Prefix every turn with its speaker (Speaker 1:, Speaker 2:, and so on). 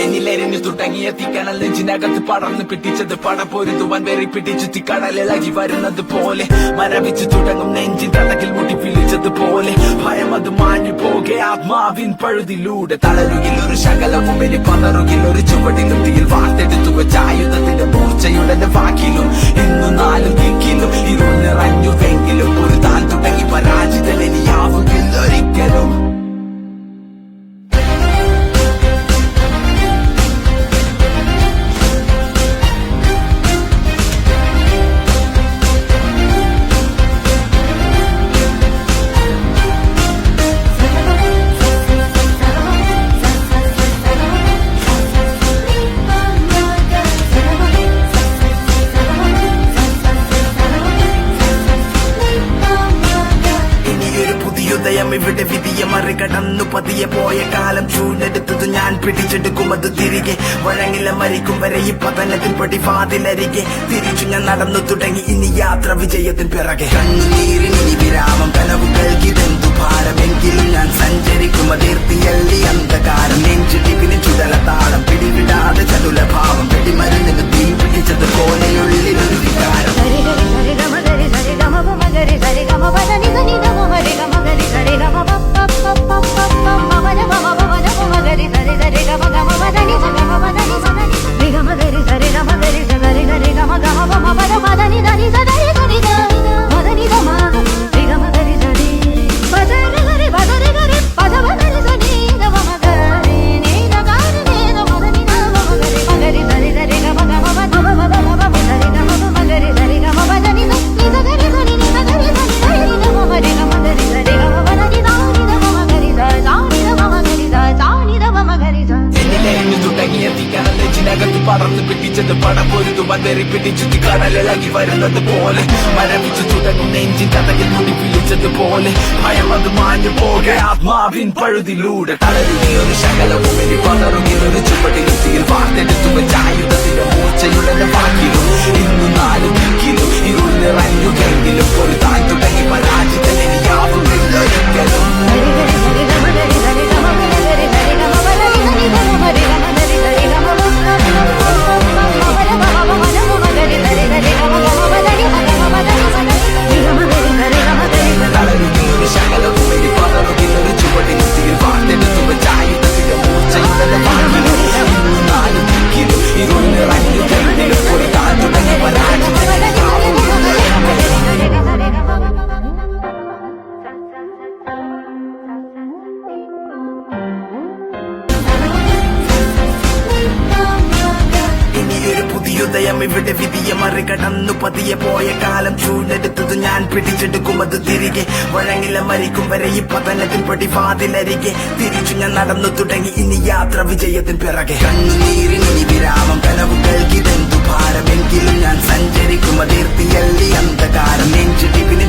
Speaker 1: എന്നിലെരിഞ്ഞു തുടങ്ങിയ തീക്കണൽ നെഞ്ചിനകത്ത് പടർന്ന് പിടിച്ചത് പടപൊരുതുവാൻ വെറി പിടിച്ചു തീക്കടലിളകി വരുന്നത് പോലെ മരവിച്ചു തുടങ്ങും നെഞ്ചിൻ തടകിൽ മുട്ടി പിടിച്ചത് പോലെ ഭയം അത് മാഞ്ഞു പോകെ ആത്മാവിൻ പഴുതിലൂടെ തളരുകിൽ ഒരു ശകലവും ഇനി പതറുകിൽ ഒരു ചുവടിലും തീയിൽ വാർത്തെടുത്തു വെച്ച ആയുധത്തിന്റെ മൂർച്ചയുടെ വാക്കിലും ഇന്നു നാലും ദിക്കിലും ഇരുൾ നിറഞ്ഞുവെങ്കിലും ഒരു താൻ തുടങ്ങി പരാജിതൻ ഇനിയാവുകില്ല ഒരിക്കലും. ഇവിടെ വിധിയെ മറികടന്നു പതിയെ പോയ കാലം ചൂടെടുത്തത് ഞാൻ പിടിച്ചെടുക്കും അത് തിരികെ വഴങ്ങില മരിക്കും വരെ ഈ പതനത്തിൽ പടിവാതിലരികെ തിരിച്ചു ഞാൻ നടന്നു തുടങ്ങി ഇനി യാത്ര വിജയത്തിൻ പിറകെ കണ്ണീരിനി വിരാമം കനവുകൾക്കിതെന്തു ഭാരമെങ്കിലും ഞാൻ സഞ്ചരിക്കും അതിർത്തിയല്ലി അന്ധകാരം നെഞ്ചിടിപ്പിന് ചുടലത്താളം പിടിവിടാതെ ചതുലഭാവം വെടിമരുന്നിന് തീ പിടിച്ചത് കോലയുള്ളിലൊരു വികാരം. പടർന്ന് പിടിച്ചത് പടപൊരുതുവാൻ വെറി പിടിച്ചു കടലിളകി വരുന്നത് പോലെ മരവിച്ചു തുടങ്ങും നെഞ്ചിൻ തടകിൽ മുടി പിടിച്ചത് പോലെ ഭയം അത് മാഞ്ഞു പോകെ ആത്മാവിൻ പഴുതിലൂടെ തളരുകിൽ ഒരു ശകലവും ഇനി പതറുകിൽ ഒരു ചുവടിലും തീയിൽ വാർത്തെടുത്തു വെച്ച ആയുധത്തിന്റെ മൂർച്ചയുടെ വാക്കിലും ഇന്നു നാലും ദിക്കിലും ഇരുൾ നിറഞ്ഞുകെങ്കിലും ഒരു താൻ തുടങ്ങി പരാജിതൻ ഇനിയാവുകില്ല ഒരിക്കലും. ഉദയം ഇവിടെ വിധിയെ മറികടന്നു പതിയെ പോയ കാലം ചൂടെടുത്തത് ഞാൻ പിടിച്ചെടുക്കും അത് തിരികെ വഴങ്ങില മരിക്കും വരെ ഈ പതനത്തിൽ പടിവാതിലരികെ തിരിച്ചു ഞാൻ നടന്നു തുടങ്ങി ഇനി യാത്ര വിജയത്തിൻ പിറകെ കണ്ണീരിനി വിരാമം കനവുകൾക്കിതെന്തു ഭാരമെങ്കിലും ഞാൻ സഞ്ചരിക്കും അതിർത്തിയല്ലി അന്ധകാരം നെഞ്ചിടിപ്പിന്